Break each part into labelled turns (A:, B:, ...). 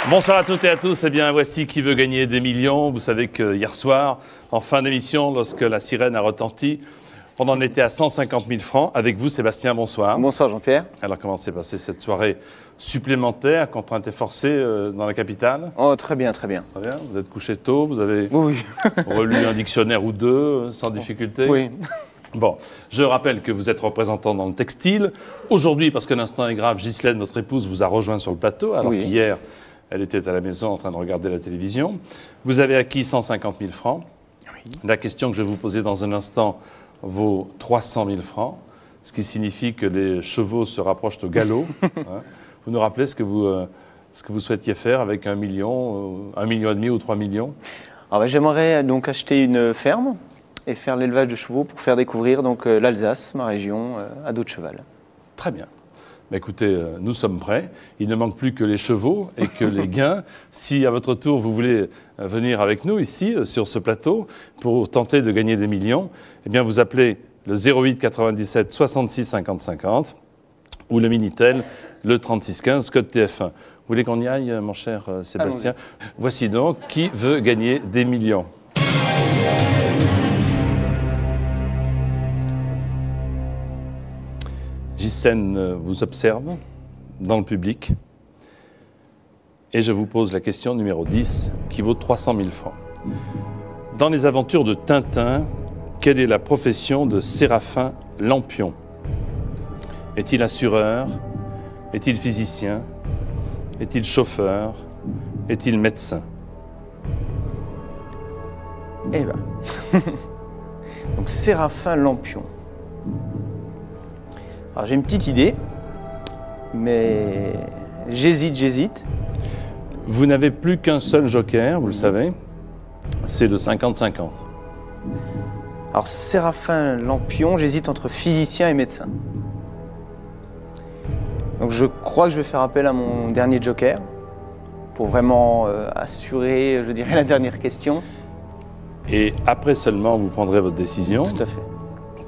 A: Bonsoir à toutes et à tous. Eh bien, voici qui veut gagner des millions. Vous savez que hier soir, en fin d'émission, lorsque la sirène a retenti, on en était à 150 000 francs. Avec vous, Sébastien, bonsoir.
B: Bonsoir, Jean-Pierre.
A: Alors, comment s'est passée cette soirée supplémentaire quand on était forcé dans la capitale?
B: Oh, très bien, très bien.
A: Très bien. Vous êtes couché tôt, vous avez
B: Oui.
A: relu un dictionnaire ou deux sans difficulté?
B: Oui.
A: Bon, je rappelle que vous êtes représentant dans le textile. Aujourd'hui, parce que l'instant est grave, Ghislaine, votre épouse, vous a rejoint sur le plateau, alors qu'hier, elle était à la maison en train de regarder la télévision. Vous avez acquis 150 000 francs. Oui. La question que je vais vous poser dans un instant vaut 300 000 francs, ce qui signifie que les chevaux se rapprochent au galop. Hein. Vous nous rappelez ce que vous souhaitiez faire avec 1 million, 1,5 million ou 3 millions?
B: J'aimerais donc acheter une ferme et faire l'élevage de chevaux pour faire découvrir l'Alsace, ma région, à dos de cheval.
A: Très bien. Bah écoutez, nous sommes prêts. Il ne manque plus que les chevaux et que les gains. Si à votre tour vous voulez venir avec nous ici, sur ce plateau, pour tenter de gagner des millions, eh bien vous appelez le 08 97 66 50 50 ou le Minitel, le 36 15, code TF1. Vous voulez qu'on y aille, mon cher Sébastien? Voici donc qui veut gagner des millions. Ghislaine vous observe dans le public et je vous pose la question numéro 10 qui vaut 300 000 francs. Dans les aventures de Tintin, quelle est la profession de Séraphin Lampion? Est-il assureur? Est-il physicien? Est-il chauffeur? Est-il médecin?
B: Eh ben, donc Séraphin Lampion. Alors j'ai une petite idée, mais j'hésite.
A: Vous n'avez plus qu'un seul joker, vous le savez, c'est le 50-50.
B: Alors Séraphin Lampion, j'hésite entre physicien et médecin. Donc je crois que je vais faire appel à mon dernier joker pour vraiment assurer, je dirais, la dernière question.
A: Et après seulement, vous prendrez votre décision.
B: Tout à fait.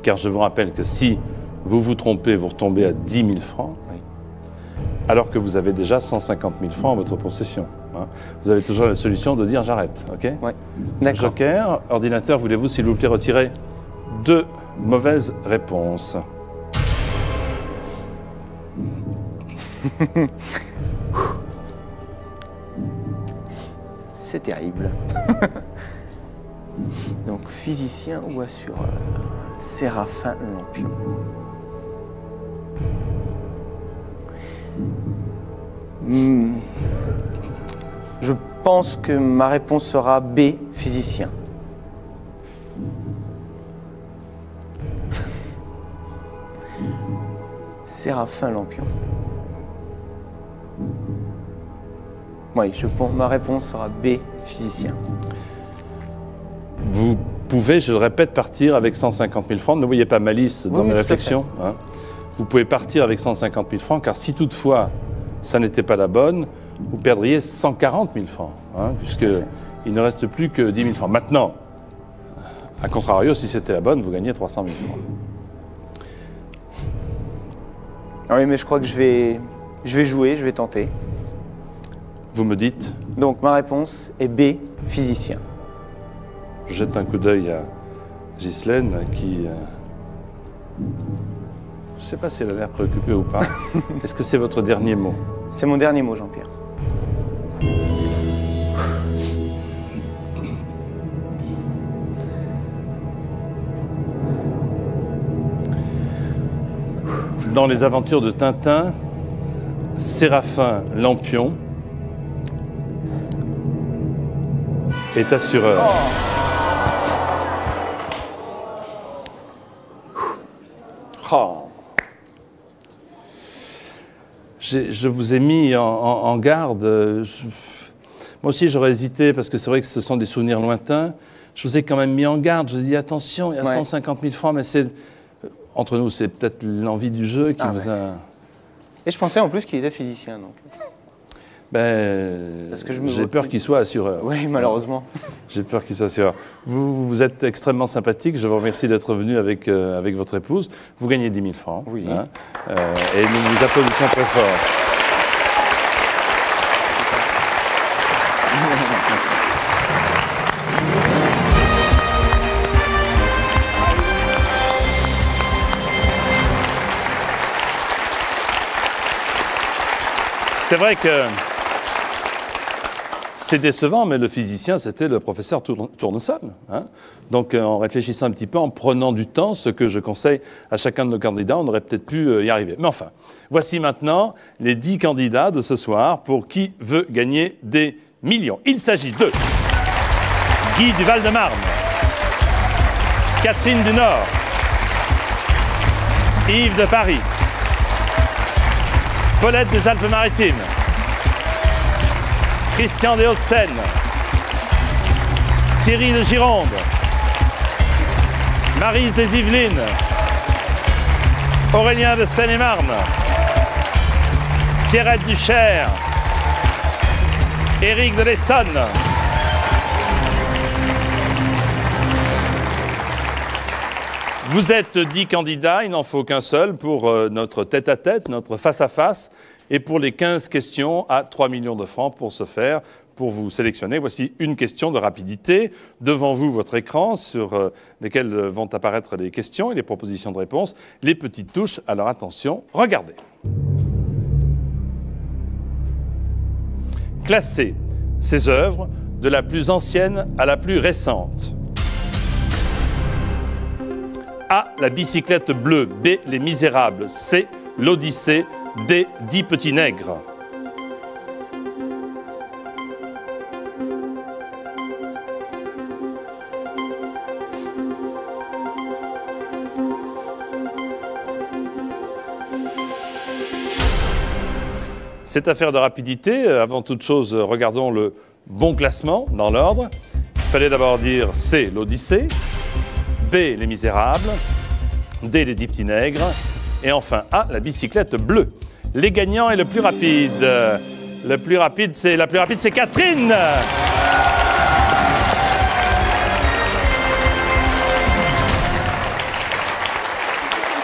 A: Car je vous rappelle que si vous vous trompez, vous retombez à 10 000 francs, oui, alors que vous avez déjà 150 000 francs en votre possession. Hein. Vous avez toujours la solution de dire j'arrête, ok?
B: Oui, d'accord.
A: Joker, ordinateur, voulez-vous s'il vous plaît retirer 2 mauvaises réponses?
B: C'est terrible. Donc physicien ou assureur? Séraphin Lampion. Je pense que ma réponse sera B, physicien. Séraphin Lampion. Oui, ma réponse sera B, physicien.
A: Vous pouvez, je le répète, partir avec 150 000 francs. Ne voyez pas malice dans mes réflexions. Hein. Vous pouvez partir avec 150 000 francs, car si toutefois ça n'était pas la bonne, vous perdriez 140 000 francs, hein, puisqu'il ne reste plus que 10 000 francs. Maintenant, à contrario, si c'était la bonne, vous gagnez 300 000 francs.
B: Oui, mais je crois que je vais jouer, je vais tenter.
A: Vous me dites?
B: Donc ma réponse est B, physicien.
A: Je jette un coup d'œil à Ghislaine qui... je ne sais pas si elle a l'air préoccupée ou pas. Est-ce que c'est votre dernier mot?
B: C'est mon dernier mot, Jean-Pierre.
A: Dans les aventures de Tintin, Séraphin Lampion est assureur. Oh. Je vous ai mis en garde. Moi aussi, j'aurais hésité parce que c'est vrai que ce sont des souvenirs lointains. Je vous ai quand même mis en garde. Je vous ai dit attention, il y a 150 000 francs, mais c'est entre nous, c'est peut-être l'envie du jeu qui vous a.
B: Et je pensais en plus qu'il était physicien, donc.
A: J'ai peur qu'il soit assureur.
B: Oui, malheureusement.
A: J'ai peur qu'il soit assureur. Vous êtes extrêmement sympathique. Je vous remercie d'être venu avec votre épouse. Vous gagnez 10 000 francs.
B: Oui.
A: Hein, et nous vous applaudissons très fort. C'est vrai que c'est décevant, mais le physicien, c'était le professeur Tournesol. Hein. Donc, en réfléchissant un petit peu, en prenant du temps, ce que je conseille à chacun de nos candidats, on aurait peut-être pu y arriver. Mais enfin, voici maintenant les 10 candidats de ce soir pour qui veut gagner des millions. Il s'agit de Guy du Val-de-Marne, Catherine du Nord, Yves de Paris, Paulette des Alpes-Maritimes, Christian des Hauts-de-Seine, Thierry de Gironde, Maryse des Yvelines, Aurélien de Seine-et-Marne, Pierrette du Cher, Éric de l'Essonne. Vous êtes 10 candidats, il n'en faut qu'un seul pour notre tête-à-tête, notre face-à-face. Et pour les 15 questions, à 3 millions de francs pour ce faire, pour vous sélectionner. Voici une question de rapidité. Devant vous, votre écran sur lesquels vont apparaître les questions et les propositions de réponse. Les petites touches, alors attention, regardez. Classez ces œuvres de la plus ancienne à la plus récente. A. La bicyclette bleue. B. Les Misérables. C. L'Odyssée. D. 10 petits nègres. Cette affaire de rapidité, avant toute chose, regardons le bon classement dans l'ordre. Il fallait d'abord dire C. L'Odyssée. B. Les Misérables. D. Les 10 petits nègres. Et enfin A. La bicyclette bleue. Les gagnants et le plus rapide. La plus rapide, c'est Catherine.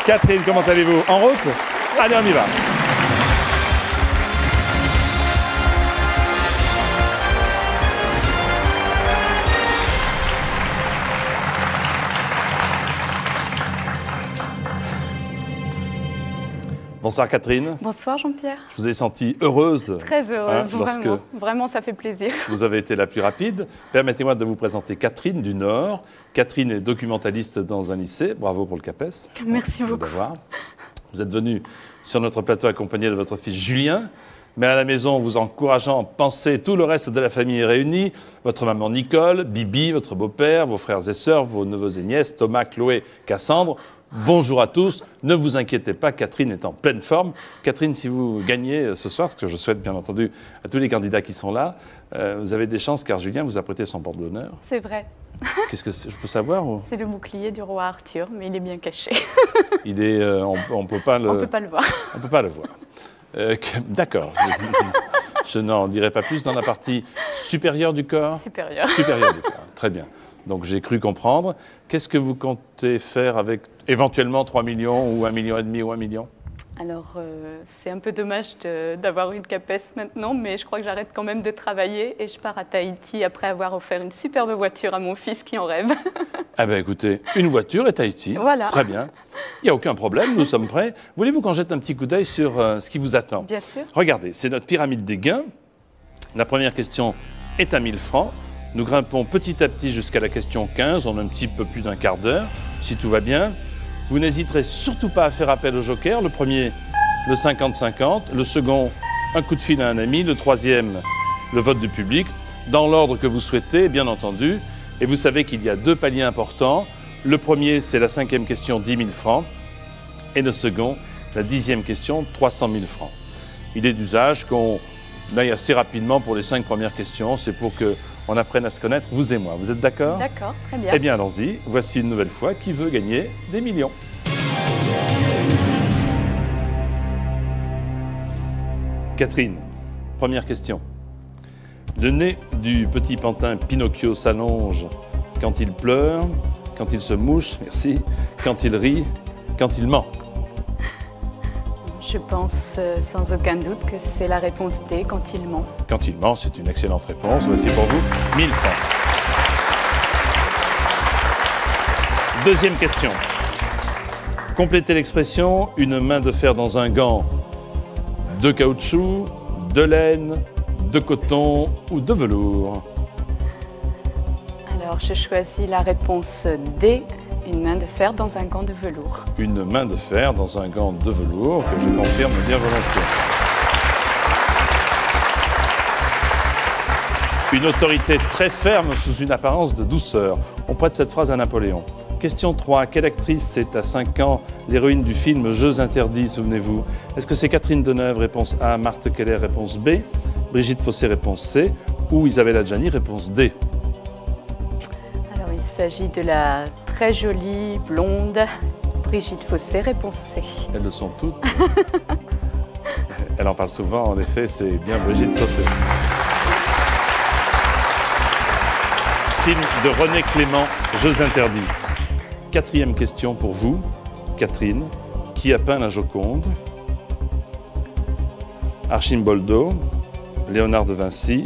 A: Catherine, comment allez-vous? En route? Allez, on y va. Bonsoir Catherine.
C: Bonsoir Jean-Pierre.
A: Je vous ai senti heureuse.
C: Très heureuse,
A: lorsque
C: vraiment ça fait plaisir.
A: Vous avez été la plus rapide. Permettez-moi de vous présenter Catherine du Nord. Catherine est documentaliste dans un lycée. Bravo pour le CAPES.
C: Merci beaucoup.
A: Vous êtes venue sur notre plateau accompagné de votre fils Julien. Mais à la maison, vous encourageant, pensez, tout le reste de la famille est réuni. Votre maman Nicole, Bibi, votre beau-père, vos frères et sœurs, vos neveux et nièces, Thomas, Chloé, Cassandre. Bonjour à tous, ne vous inquiétez pas, Catherine est en pleine forme. Catherine, si vous gagnez ce soir, ce que je souhaite bien entendu à tous les candidats qui sont là, vous avez des chances car Julien vous a prêté son porte d'honneur.
C: C'est vrai.
A: Qu'est-ce que je peux savoir ou...
C: C'est le bouclier du roi Arthur, mais il est bien caché.
A: Il est, on peut pas le...
C: On peut pas le voir.
A: On peut pas le voir. D'accord. Je n'en dirai pas plus dans la partie supérieure du corps.
C: Supérieure.
A: Supérieure du corps, très bien. Donc j'ai cru comprendre. Qu'est-ce que vous comptez faire avec éventuellement 3 millions ou 1,5 million ou 1 million?
C: Alors, c'est un peu dommage d'avoir une CAPES maintenant, mais je crois que j'arrête quand même de travailler et je pars à Tahiti après avoir offert une superbe voiture à mon fils qui en rêve.
A: Ah ben écoutez, une voiture et Tahiti.
C: Voilà.
A: Très bien. Il n'y a aucun problème, nous sommes prêts. Voulez-vous qu'on jette un petit coup d'œil sur ce qui vous attend?
C: Bien sûr.
A: Regardez, c'est notre pyramide des gains. La première question est à 1000 francs. Nous grimpons petit à petit jusqu'à la question 15, en un petit peu plus d'un quart d'heure, si tout va bien. Vous n'hésiterez surtout pas à faire appel au joker. Le premier, le 50-50. Le second, un coup de fil à un ami. Le troisième, le vote du public. Dans l'ordre que vous souhaitez, bien entendu. Et vous savez qu'il y a 2 paliers importants. Le premier, c'est la 5e question, 10 000 francs. Et le second, la 10e question, 300 000 francs. Il est d'usage qu'on aille assez rapidement pour les 5 premières questions. C'est pour qu'on apprenne à se connaître, vous et moi. Vous êtes d'accord?
C: D'accord, très bien.
A: Eh bien, allons-y. Voici une nouvelle fois qui veut gagner des millions. Catherine, première question. Le nez du petit pantin Pinocchio s'allonge quand il pleure, quand il se mouche, merci, quand il rit, quand il ment.
C: Je pense sans aucun doute que c'est la réponse D, quand il ment.
A: Quand il ment, c'est une excellente réponse. Voici pour vous 1000 francs. Deuxième question. Complétez l'expression « une main de fer dans un gant de caoutchouc, de laine, de coton ou de velours?
C: Alors, je choisis la réponse D, une main de fer dans un gant de velours.
A: Une main de fer dans un gant de velours, que je confirme bien volontiers. Une autorité très ferme sous une apparence de douceur. On prête cette phrase à Napoléon. Question 3. Quelle actrice est à 5 ans l'héroïne du film Jeux interdits, souvenez-vous? Est-ce que c'est Catherine Deneuve, réponse A, Marthe Keller, réponse B, Brigitte Fossé, réponse C, ou Isabelle Adjani, réponse D?
C: Alors, il s'agit de la très jolie blonde Brigitte Fossé, réponse C.
A: Elles le sont toutes. Elle en parle souvent, en effet, c'est bien Brigitte Fossé. Film de René Clément, Jeux interdits. 4e question pour vous, Catherine. Qui a peint la Joconde? Arcimboldo, Léonard de Vinci,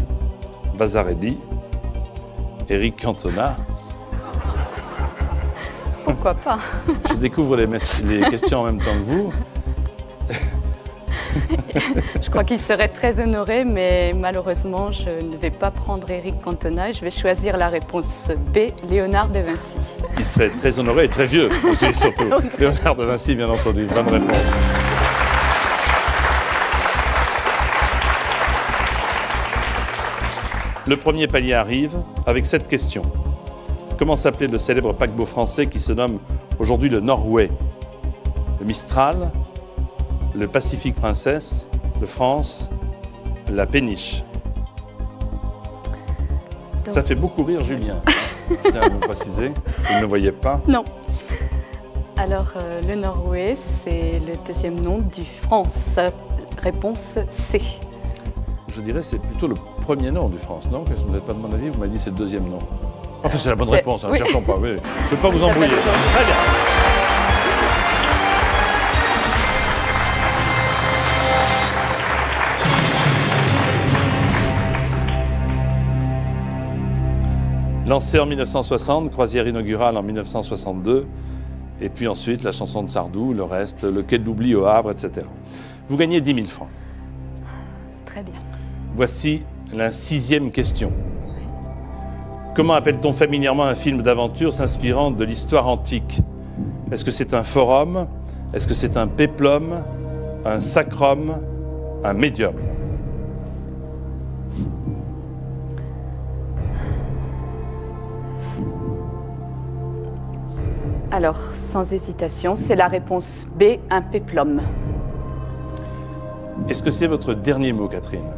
A: Vasarely, Éric Cantona.
C: Pourquoi pas?
A: Je découvre les questions en même temps que vous.
C: Je crois qu'il serait très honoré, mais malheureusement, je ne vais pas prendre Éric Cantona et je vais choisir la réponse B, Léonard de Vinci.
A: Il serait très honoré et très vieux aussi, surtout. Léonard de Vinci, bien entendu. Bonne réponse. Le premier palier arrive avec cette question. Comment s'appelait le célèbre paquebot français qui se nomme aujourd'hui le Norway? Le Mistral, le Pacifique Princesse, le France, la Péniche. Donc... Ça fait beaucoup rire Julien. Tiens, vous précisez, vous ne le voyez pas?
C: Non. Alors, le Norway, c'est le deuxième nom du France. Réponse C.
A: Je dirais c'est plutôt le premier nom du France, non? Vous n'êtes pas de mon avis, vous m'avez dit c'est le deuxième nom. Enfin, c'est la bonne réponse, hein, oui. Cherchons pas. Oui. Je ne vais pas vous embrouiller. Très bien. Lancé en 1960, croisière inaugurale en 1962, et puis ensuite la chanson de Sardou, le reste, le quai de l'oubli au Havre, etc. Vous gagnez 10 000 francs.
C: Très bien.
A: Voici la 6e question. Comment appelle-t-on familièrement un film d'aventure s'inspirant de l'histoire antique? Est-ce que c'est un forum? Est-ce que c'est un péplum? Un sacrum? Un médium?
C: Alors, sans hésitation, c'est la réponse B, un péplum.
A: Est-ce que c'est votre dernier mot, Catherine?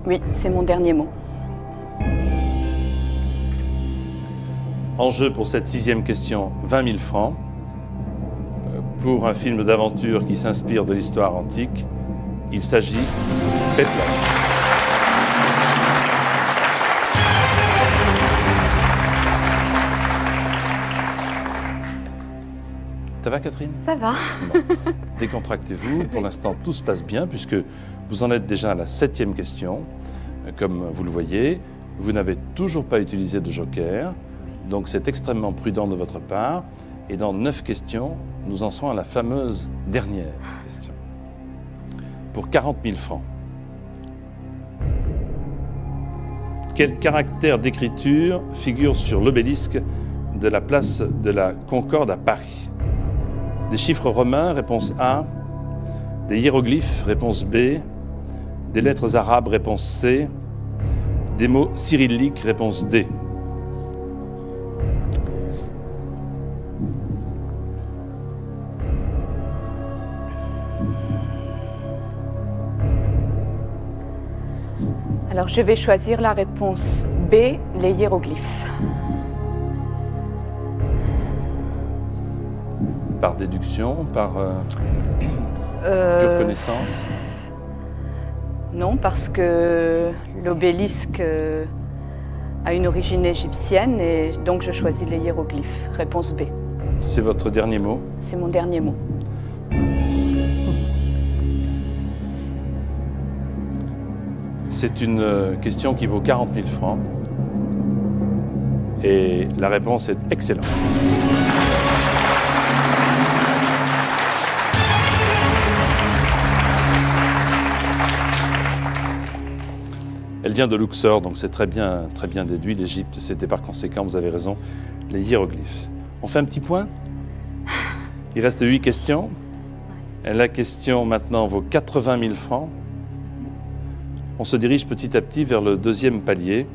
C: Oui, c'est mon dernier mot.
A: En jeu pour cette 6e question, 20 000 francs. Pour un film d'aventure qui s'inspire de l'histoire antique, il s'agit de Péplum. Ça va, Catherine?
C: Ça va.
A: Bon. Décontractez-vous. Pour l'instant, tout se passe bien puisque vous en êtes déjà à la 7e question. Comme vous le voyez, vous n'avez toujours pas utilisé de joker. Donc, c'est extrêmement prudent de votre part. Et dans 9 questions, nous en serons à la fameuse dernière question. Pour 40 000 francs. Quel caractère d'écriture figure sur l'obélisque de la place de la Concorde à Paris? Des chiffres romains, réponse A. Des hiéroglyphes, réponse B. Des lettres arabes, réponse C. Des mots cyrilliques, réponse D.
C: Alors, je vais choisir la réponse B, les hiéroglyphes.
A: Par déduction, par pure connaissance?
C: Non, parce que l'obélisque a une origine égyptienne et donc je choisis les hiéroglyphes. Réponse B.
A: C'est votre dernier mot?
C: C'est mon dernier mot.
A: C'est une question qui vaut 40 000 francs. Et la réponse est excellente. Elle vient de Luxor, donc c'est très bien déduit. L'Égypte, c'était par conséquent, vous avez raison, les hiéroglyphes. On fait un petit point. Il reste 8 questions. La question maintenant vaut 80 000 francs. On se dirige petit à petit vers le deuxième palier.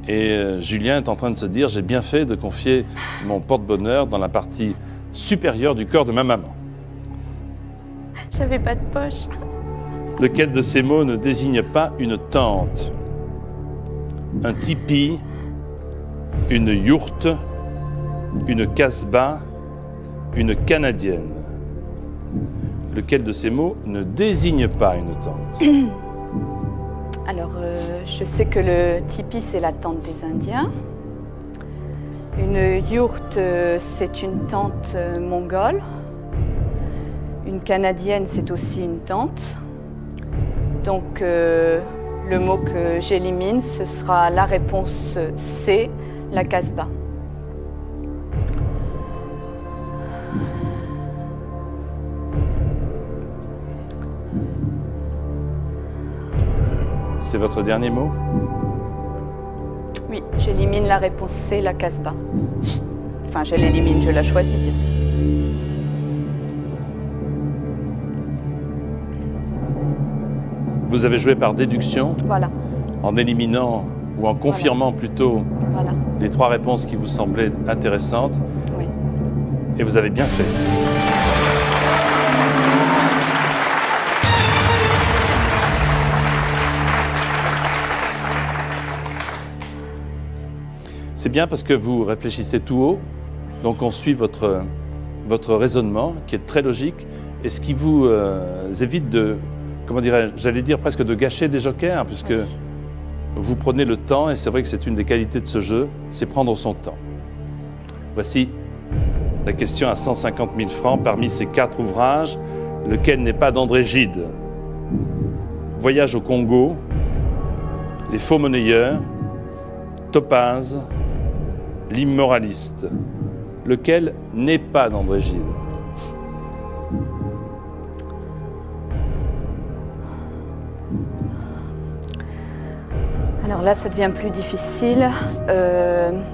A: Et Julien est en train de se dire, j'ai bien fait de confier mon porte-bonheur dans la partie supérieure du corps de ma maman.
C: J'avais pas de poche.
A: Lequel de ces mots ne désigne pas une tente, un tipi, une yourte, une casbah, une canadienne? Lequel de ces mots ne désigne pas une tente?
C: Alors, je sais que le tipi, c'est la tente des Indiens. Une yourte, c'est une tente mongole. Une canadienne, c'est aussi une tente. Donc, le mot que j'élimine, ce sera la réponse C, la casbah.
A: C'est votre dernier mot?
C: Oui, j'élimine la réponse C, la casbah. Enfin, je l'élimine, je la choisis, bien sûr.
A: Vous avez joué par déduction,
C: Voilà,
A: en éliminant ou en confirmant plutôt
C: voilà,
A: les 3 réponses qui vous semblaient intéressantes.
C: oui.
A: Et vous avez bien fait. C'est bien parce que vous réfléchissez tout haut, donc on suit votre raisonnement qui est très logique et ce qui vous évite de, comment dirais-je, j'allais dire presque de gâcher des jokers, puisque vous prenez le temps et c'est vrai que c'est une des qualités de ce jeu, c'est prendre son temps. Voici la question à 150 000 francs parmi ces 4 ouvrages, lequel n'est pas d'André Gide? Voyage au Congo, Les faux monnayeurs, Topaz, L'immoraliste. Lequel n'est pas d'André Gide?
C: Alors là, ça devient plus difficile.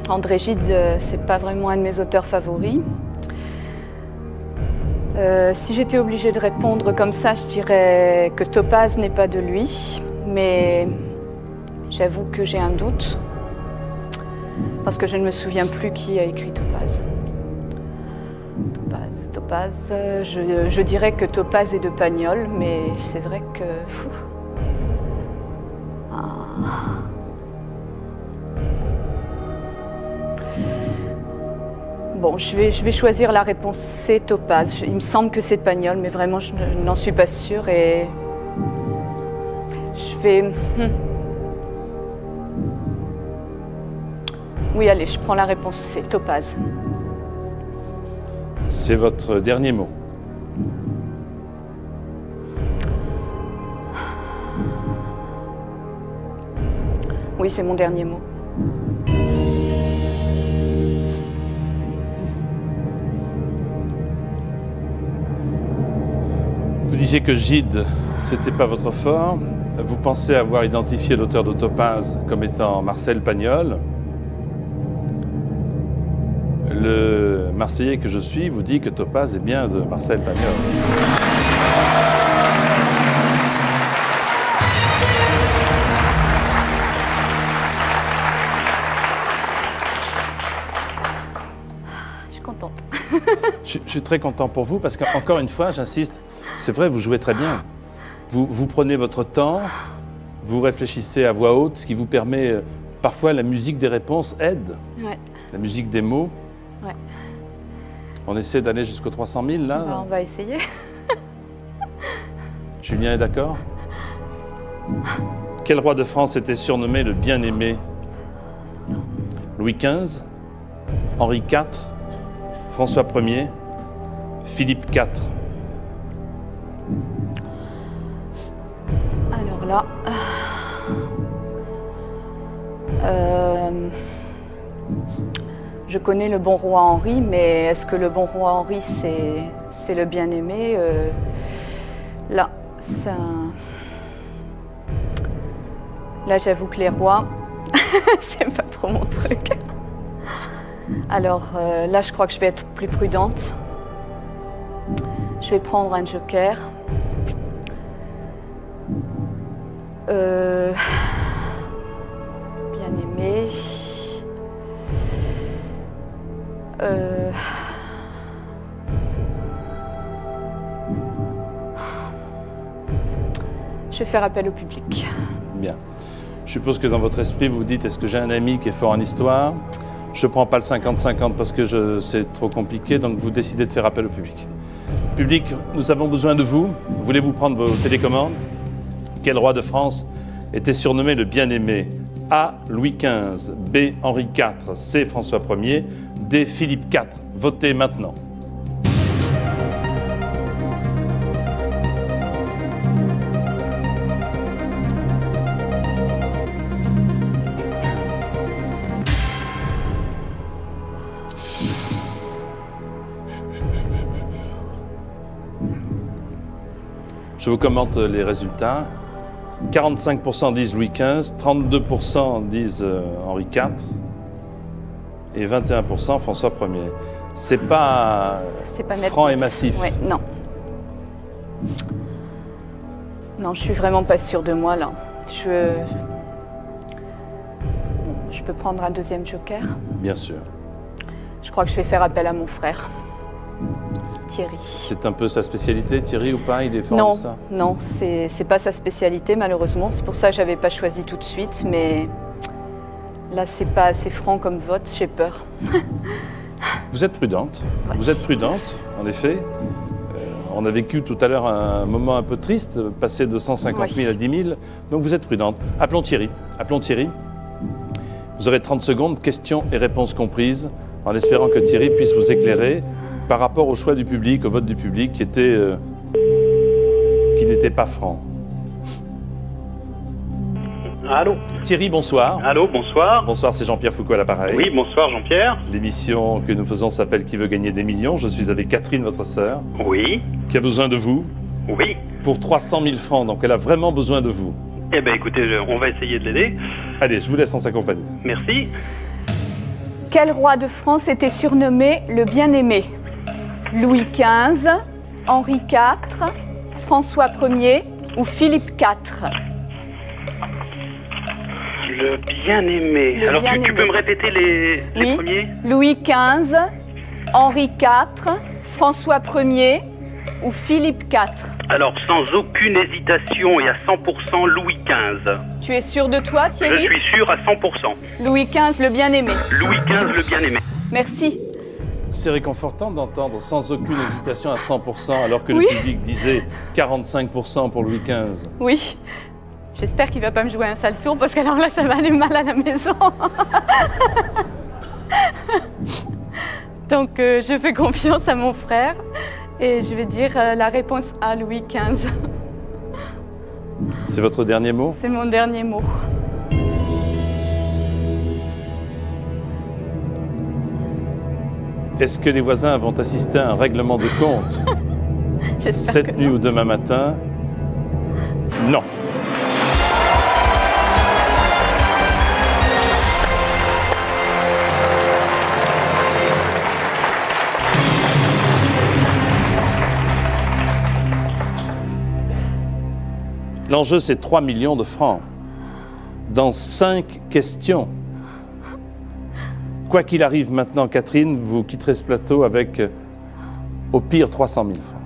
C: André Gide, c'est pas vraiment un de mes auteurs favoris. Si j'étais obligée de répondre comme ça, je dirais que Topaz n'est pas de lui, mais j'avoue que j'ai un doute, parce que je ne me souviens plus qui a écrit Topaz. Topaz, je dirais que Topaz est de Pagnol, mais c'est vrai que... Bon, je vais choisir la réponse C, Topaz. Il me semble que c'est Pagnol, mais vraiment, je n'en suis pas sûre. Et je vais... Oui, allez, je prends la réponse C, Topaz.
A: C'est votre dernier mot.
C: Oui, c'est mon dernier mot.
A: Vous disiez que Gide, c'était pas votre fort. Vous pensez avoir identifié l'auteur de Topaz comme étant Marcel Pagnol. Le Marseillais que je suis vous dit que Topaz est bien de Marcel Pagnol.
C: Je suis contente.
A: Je suis très content pour vous parce qu'encore une fois, j'insiste, c'est vrai, vous jouez très bien. Vous prenez votre temps, vous réfléchissez à voix haute, ce qui vous permet, parfois la musique des réponses aide,
C: Ouais.
A: la musique des mots.
C: Ouais.
A: On essaie d'aller jusqu'aux 300 000 là.
C: On va essayer.
A: Julien est d'accord? Quel roi de France était surnommé le bien-aimé? Louis XV, Henri IV, François Ier, Philippe IV.
C: Alors là... je connais le bon roi Henri, mais est-ce que le bon roi Henri, c'est le bien-aimé? Là, c'est un... Là, j'avoue que les rois, c'est pas trop mon truc. Alors là, je crois que je vais être plus prudente. Je vais prendre un joker. Bien aimé. Je vais faire appel au public.
A: Bien. Je suppose que dans votre esprit, vous vous dites, est-ce que j'ai un ami qui est fort en histoire? Je ne prends pas le 50-50 parce que c'est trop compliqué, donc vous décidez de faire appel au public. Public, nous avons besoin de vous. Voulez-vous prendre vos télécommandes? Quel roi de France était surnommé le bien-aimé? A. Louis XV, B. Henri IV, C. François Ier, D. Philippe IV. Votez maintenant. Je vous commente les résultats. 45% disent Louis XV, 32% disent Henri IV et 21% François Ier. C'est pas franc et massif.
C: Ouais, non. Non, je suis vraiment pas sûre de moi là. Je peux prendre un deuxième joker?
A: Bien sûr.
C: Je crois que je vais faire appel à mon frère, Thierry.
A: C'est un peu sa spécialité, Thierry, ou pas? Il est fort
C: Non,
A: de ça?
C: non, c'est pas sa spécialité malheureusement. C'est pour ça que j'avais pas choisi tout de suite, mais là c'est pas assez franc comme vote, j'ai peur.
A: Vous êtes prudente,
C: Ouais.
A: vous êtes prudente, en effet. On a vécu tout à l'heure un moment un peu triste, passer de 150 000 à 10 000, donc vous êtes prudente. Appelons Thierry, appelons Thierry. Vous aurez 30 secondes, questions et réponses comprises, en espérant que Thierry puisse vous éclairer par rapport au choix du public, au vote du public qui n'était pas franc.
D: Allô?
A: Thierry, bonsoir.
D: Allô, bonsoir.
A: Bonsoir, c'est Jean-Pierre Foucault à l'appareil.
D: Oui, bonsoir Jean-Pierre.
A: L'émission que nous faisons s'appelle Qui veut gagner des millions. Je suis avec Catherine, votre sœur,
D: Oui,
A: qui a besoin de vous
D: oui.
A: pour 300 000 francs. Donc elle a vraiment besoin de vous.
D: Eh bien écoutez, on va essayer de l'aider.
A: Allez, je vous laisse en sa compagnie.
D: Merci.
C: Quel roi de France était surnommé le bien-aimé? Louis XV, Henri IV, François Ier ou Philippe IV?
D: Le bien-aimé.
C: Le
D: Alors
C: bien-aimé.
D: tu peux me répéter les
C: Oui.
D: premiers?
C: Louis XV, Henri IV, François Ier ou Philippe IV?
D: Alors sans aucune hésitation et à 100% Louis XV.
C: Tu es sûr de toi,
D: Je
C: Thierry?
D: suis sûr à 100%.
C: Louis XV, le bien-aimé.
D: Louis XV, le bien-aimé.
C: Merci.
A: C'est réconfortant d'entendre sans aucune hésitation à 100% alors que
C: Oui.
A: le public disait 45% pour Louis XV.
C: Oui. J'espère qu'il va pas me jouer un sale tour parce qu'alors là, ça va aller mal à la maison. Donc, je fais confiance à mon frère et je vais dire la réponse A, Louis XV.
A: C'est votre dernier mot?
C: C'est mon dernier mot.
A: Est-ce que les voisins vont assister à un règlement de compte
C: J'espère
A: cette
C: que
A: nuit
C: non.
A: ou demain matin? Non. L'enjeu, c'est 3 millions de francs dans 5 questions. Quoi qu'il arrive maintenant, Catherine, vous quitterez ce plateau avec, au pire, 300 000 francs.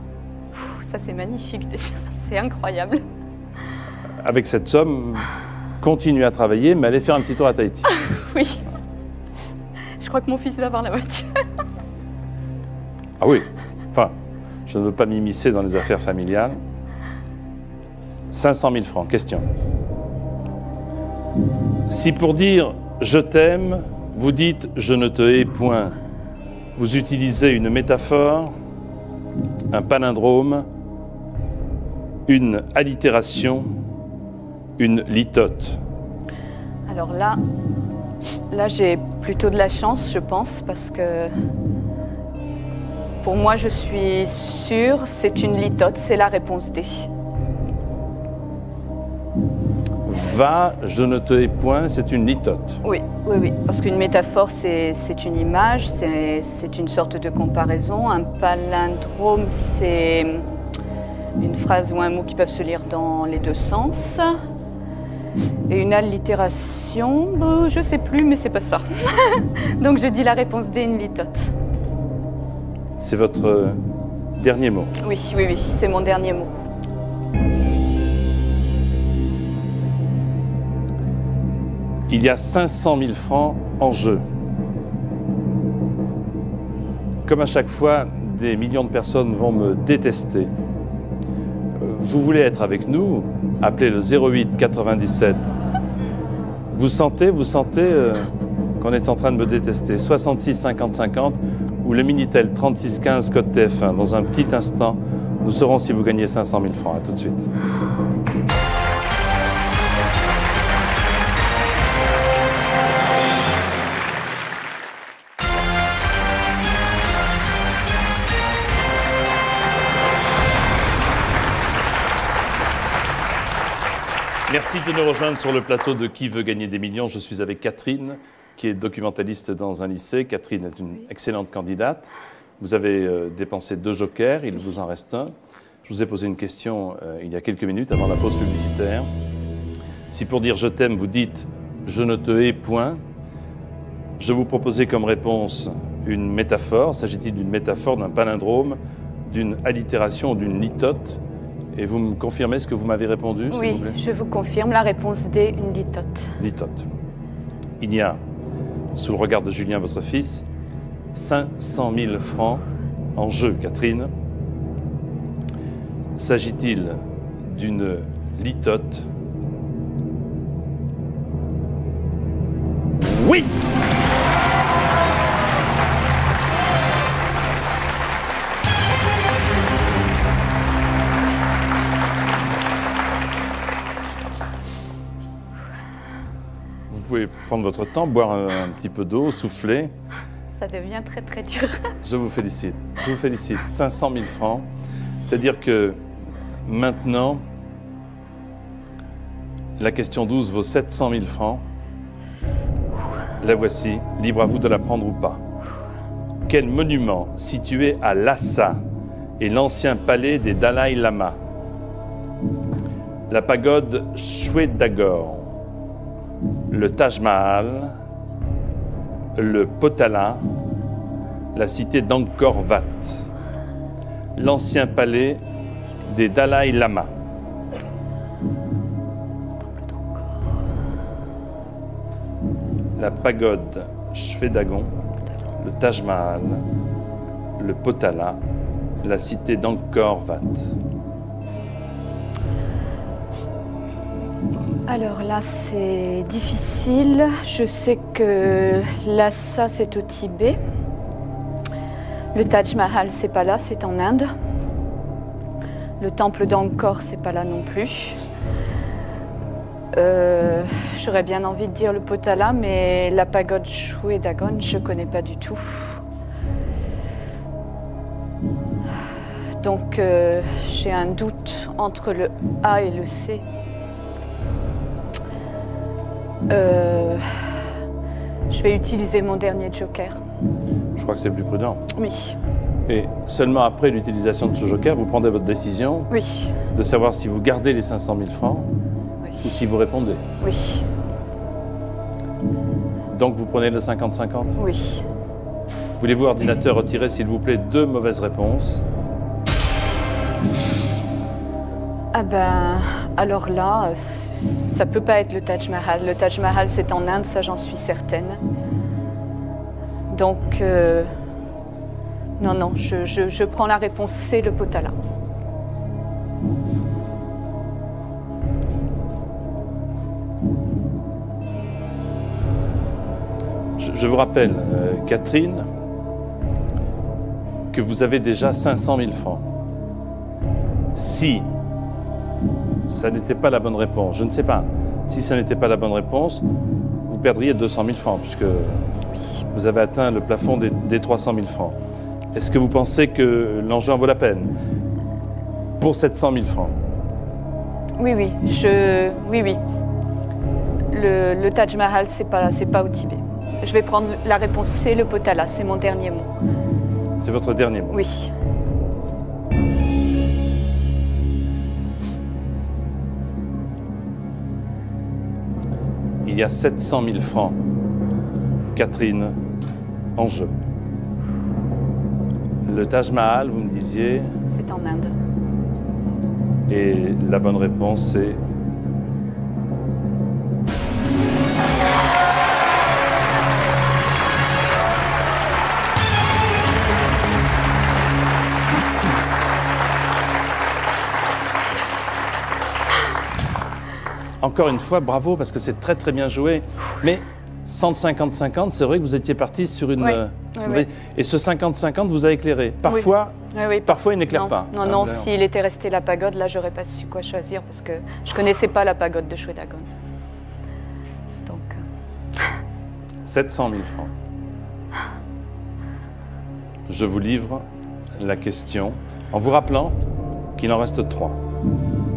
C: Pff, ça, c'est magnifique déjà. C'est incroyable.
A: Avec cette somme, continuez à travailler, mais allez faire un petit tour à Tahiti.
C: Oui. Je crois que mon fils va avoir la voiture.
A: Ah oui. Enfin, je ne veux pas m'immiscer dans les affaires familiales. 500 000 francs, question. Si pour dire « je t'aime », vous dites « je ne te hais point », vous utilisez une métaphore, un palindrome, une allitération, une litote.
C: Alors là j'ai plutôt de la chance, je pense, parce que pour moi, je suis sûre, c'est une litote, c'est la réponse D.
A: Va, je ne te hais point, c'est une litote.
C: Oui, oui, oui. Parce qu'une métaphore, c'est une image, c'est une sorte de comparaison. Un palindrome, c'est une phrase ou un mot qui peuvent se lire dans les deux sens. Et une allitération, je ne sais plus, mais c'est pas ça. Donc je dis la réponse D, une litote.
A: C'est votre dernier mot.
C: Oui, oui, oui, c'est mon dernier mot.
A: Il y a 500 000 francs en jeu. Comme à chaque fois, des millions de personnes vont me détester. Vous voulez être avec nous? Appelez le 08 97. Vous sentez qu'on est en train de me détester. 66 50 50 ou le Minitel 36 15 code TF1. Dans un petit instant, nous saurons si vous gagnez 500 000 francs. À tout de suite. Merci de nous rejoindre sur le plateau de Qui veut gagner des millions. Je suis avec Catherine, qui est documentaliste dans un lycée. Catherine est une excellente candidate. Vous avez dépensé 2 jokers, il vous en reste un. Je vous ai posé une question il y a quelques minutes avant la pause publicitaire. Si pour dire « je t'aime », vous dites « je ne te hais point », je vous proposais comme réponse une métaphore. S'agit-il d'une métaphore, d'un palindrome, d'une allitération ou d'une litote? Et vous me confirmez ce que vous m'avez répondu, s'il vous plaît?
C: Oui, je vous confirme la réponse D, une litote.
A: Litote. Il y a, sous le regard de Julien, votre fils, 500 000 francs en jeu, Catherine. S'agit-il d'une litote? Oui! Vous pouvez prendre votre temps, boire un petit peu d'eau, souffler.
C: Ça devient très très dur.
A: Je vous félicite. Je vous félicite. 500 000 francs. C'est-à-dire que maintenant, la question 12 vaut 700 000 francs. La voici. Libre à vous de la prendre ou pas. Quel monument situé à Lhasa est l'ancien palais des Dalai Lama? La pagode Shwetagore, le Taj Mahal, le Potala, la cité d'Angkor Wat, l'ancien palais des Dalai Lama. La pagode Shwedagon, le Taj Mahal, le Potala, la cité d'Angkor Wat.
C: Alors là, c'est difficile. Je sais que Lhasa, c'est au Tibet. Le Taj Mahal, c'est pas là, c'est en Inde. Le temple d'Angkor, c'est pas là non plus. J'aurais bien envie de dire le Potala, mais la pagode Shwedagon, je connais pas du tout. Donc, j'ai un doute entre le A et le C. Je vais utiliser mon dernier joker.
A: Je crois que c'est plus prudent.
C: Oui.
A: Et seulement après l'utilisation de ce joker, vous prendrez votre décision
C: Oui.
A: de savoir si vous gardez les 500 000 francs ou si vous répondez.
C: Oui.
A: Donc vous prenez le 50-50?
C: Oui.
A: Voulez-vous, ordinateur, retirer, s'il vous plaît, 2 mauvaises réponses?
C: Ah ben, alors là, ça peut pas être le Taj Mahal. Le Taj Mahal, c'est en Inde, ça j'en suis certaine. Donc, non, non, je prends la réponse C, le Potala.
A: Je vous rappelle, Catherine, que vous avez déjà 500 000 francs. Si ça n'était pas la bonne réponse, je ne sais pas, si ça n'était pas la bonne réponse, vous perdriez 200 000 francs, puisque vous avez atteint le plafond des 300 000 francs. Est-ce que vous pensez que l'enjeu en vaut la peine pour 700 000 francs?
C: Oui, oui, oui, oui. le Taj Mahal, c'est pas au Tibet. Je vais prendre la réponse C, le Potala, c'est mon dernier mot.
A: C'est votre dernier mot?
C: Oui.
A: Il y a 700 000 francs, Catherine, en jeu. Le Taj Mahal, vous me disiez?
C: C'est en Inde.
A: Et la bonne réponse, c'est... Encore une fois, bravo, parce que c'est très très bien joué. Mais 150-50, c'est vrai que vous étiez parti sur une...
C: Oui.
A: Et ce 50-50 vous a éclairé. Parfois, parfois il n'éclaire pas.
C: Non, non, s'il était resté la pagode, là, j'aurais pas su quoi choisir, parce que je connaissais pas la pagode de Shwedagon. Donc...
A: 700 000 francs. Je vous livre la question en vous rappelant qu'il en reste 3.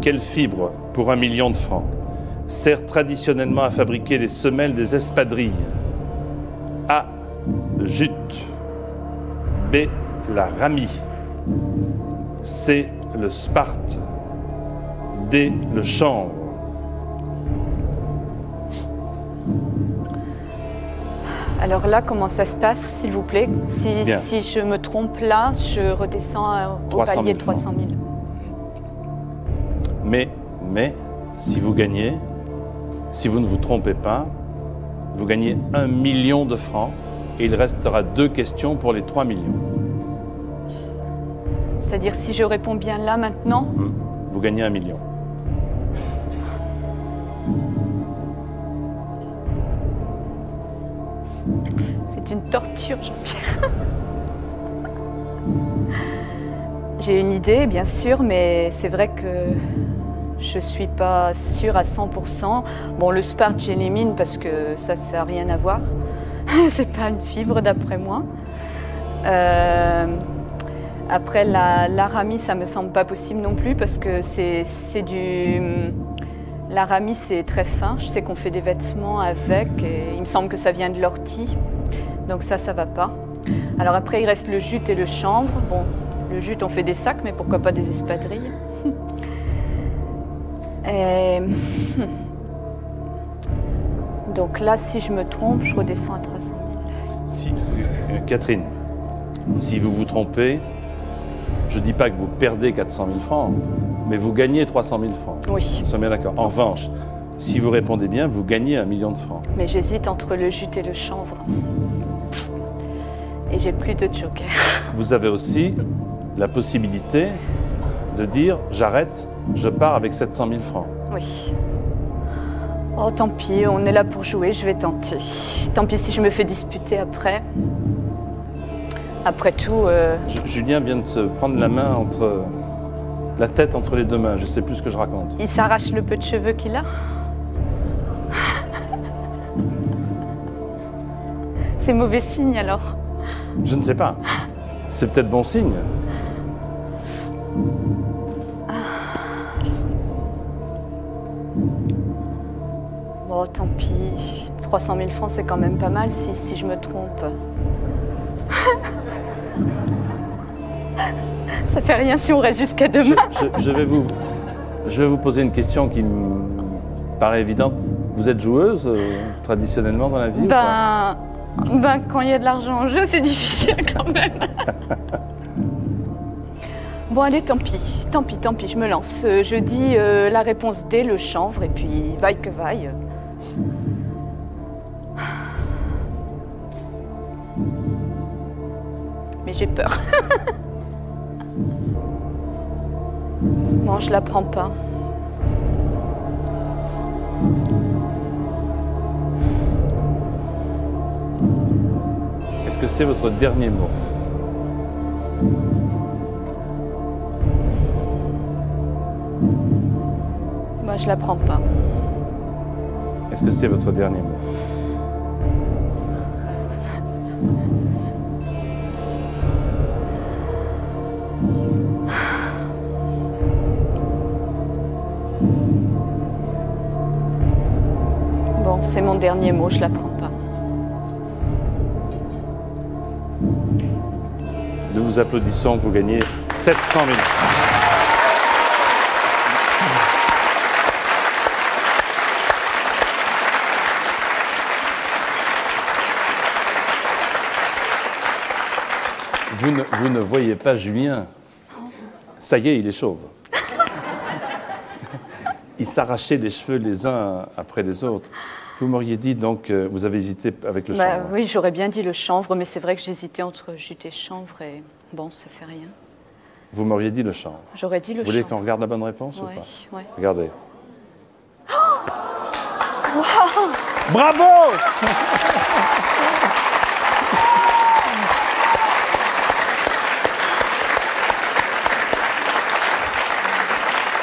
A: Quelle fibre pour 1 million de francs sert traditionnellement à fabriquer les semelles des espadrilles? A. Le jute. B. La ramie. C. Le sparte. D. Le chanvre.
C: Alors là, comment ça se passe, s'il vous plaît? Si je me trompe là, je redescends au palier de 300 000.
A: Mais, si vous gagnez, si vous ne vous trompez pas, vous gagnez 1 million de francs et il restera 2 questions pour les 3 millions.
C: C'est-à-dire, si je réponds bien là, maintenant?
A: Vous gagnez 1 million.
C: C'est une torture, Jean-Pierre. J'ai une idée, bien sûr, mais c'est vrai que je ne suis pas sûre à 100%. Bon, le sparte, j'élimine parce que ça n'a rien à voir. C'est pas une fibre, d'après moi. Après, l'aramie, ça me semble pas possible non plus parce que c'est du... L'aramie, c'est très fin. Je sais qu'on fait des vêtements avec et il me semble que ça vient de l'ortie. Donc ça va pas. Alors après, il reste le jute et le chanvre. Bon, le jute, on fait des sacs, mais pourquoi pas des espadrilles? Donc là, si je me trompe, je redescends à 300 000.
A: Catherine, si vous vous trompez, je ne dis pas que vous perdez 400 000 francs, mais vous gagnez 300 000 francs.
C: Oui.
A: Nous sommes bien d'accord. En revanche, si vous répondez bien, vous gagnez 1 million de francs.
C: Mais j'hésite entre le jute et le chanvre. Et j'ai plus de joker.
A: Vous avez aussi la possibilité de dire « j'arrête, je pars avec 700 000 francs ».
C: Oui. Oh, tant pis, on est là pour jouer, je vais tenter. Tant pis si je me fais disputer après. Après tout...
A: Julien vient de se prendre la tête entre les 2 mains, je ne sais plus ce que je raconte.
C: Il s'arrache le peu de cheveux qu'il a. C'est mauvais signe alors.
A: Je ne sais pas. C'est peut-être bon signe.
C: Bon, tant pis. 300 000 francs, c'est quand même pas mal si je me trompe. Ça fait rien si on reste jusqu'à demain.
A: Je vais vous poser une question qui me paraît évidente. Vous êtes joueuse traditionnellement dans la vie ou pas?
C: Quand il y a de l'argent en jeu, c'est difficile quand même. Bon, allez, tant pis, je me lance. Je dis la réponse D, le chanvre, et puis vaille que vaille. Mais j'ai peur. Bon, je la prends pas.
A: Est-ce que c'est votre dernier mot?
C: Bah, je la prends pas.
A: Est-ce que c'est votre dernier mot?
C: Bon, c'est mon dernier mot, je la prends pas.
A: Nous vous applaudissons, vous gagnez 700 000. Vous ne voyez pas Julien. Ça y est, il est chauve. Il s'arrachait les cheveux les uns après les autres. Vous m'auriez dit donc, vous avez hésité avec le chanvre.
C: Oui, j'aurais bien dit le chanvre, mais c'est vrai que j'hésitais entre jute et chanvre et bon, ça fait rien.
A: Vous m'auriez dit le chanvre.
C: J'aurais dit le chanvre.
A: Vous voulez qu'on regarde la bonne réponse ou pas?
C: Oui.
A: Regardez.
C: Oh wow.
A: Bravo!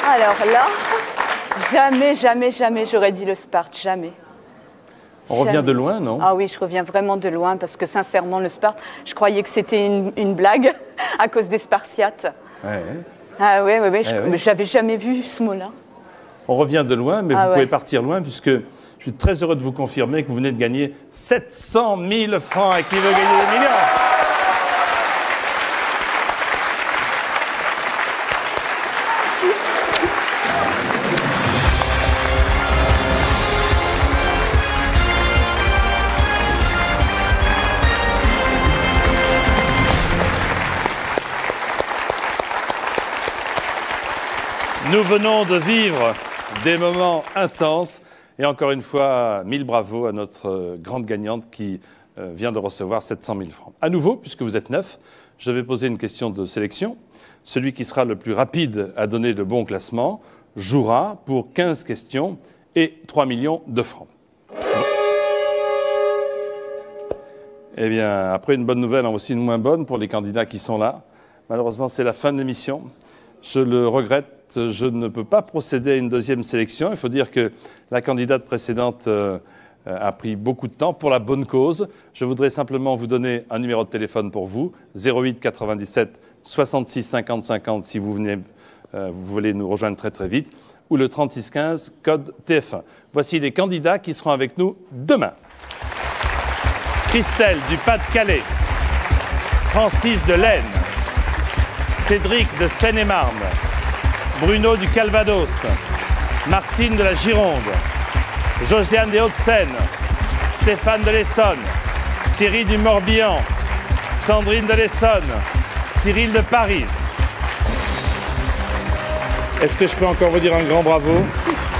C: Alors là, jamais j'aurais dit le Sparte, jamais.
A: On revient de loin, non?
C: Ah oui, je reviens vraiment de loin parce que sincèrement, le Sparte, je croyais que c'était une blague à cause des Spartiates.
A: Ouais.
C: Ah oui, j'avais jamais vu ce mot-là.
A: On revient de loin, mais vous pouvez partir loin puisque je suis très heureux de vous confirmer que vous venez de gagner 700 000 francs et qui veut gagner des millions. Nous venons de vivre des moments intenses et encore une fois, 1000 bravos à notre grande gagnante qui vient de recevoir 700 000 francs. À nouveau, puisque vous êtes 9, je vais poser une question de sélection. Celui qui sera le plus rapide à donner le bon classement jouera pour 15 questions et 3 millions de francs. Eh bien, après une bonne nouvelle, en voici une moins bonne pour les candidats qui sont là. Malheureusement, c'est la fin de l'émission. Je le regrette, je ne peux pas procéder à une deuxième sélection. Il faut dire que la candidate précédente a pris beaucoup de temps pour la bonne cause. Je voudrais simplement vous donner un numéro de téléphone pour vous, 08 97 66 50 50 si vous voulez nous rejoindre très très vite, ou le 36 15 code TF1. Voici les candidats qui seront avec nous demain. Christelle du Pas-de-Calais, Francis de l'Aisne, Cédric de Seine-et-Marne, Bruno du Calvados, Martine de la Gironde, Josiane des Hauts-de-Seine, Stéphane de l'Essonne, Thierry du Morbihan, Sandrine de l'Essonne, Cyril de Paris. Est-ce que je peux encore vous dire un grand bravo?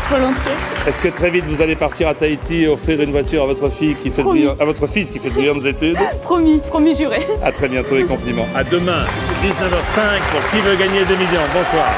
C: Volontiers.
A: Est-ce que très vite vous allez partir à Tahiti et offrir une voiture à votre fille qui fait à votre fils qui fait de brillantes études?
C: Promis, promis juré.
A: À très bientôt et compliments. À demain, 19h05 pour Qui veut gagner 2 millions. Bonsoir.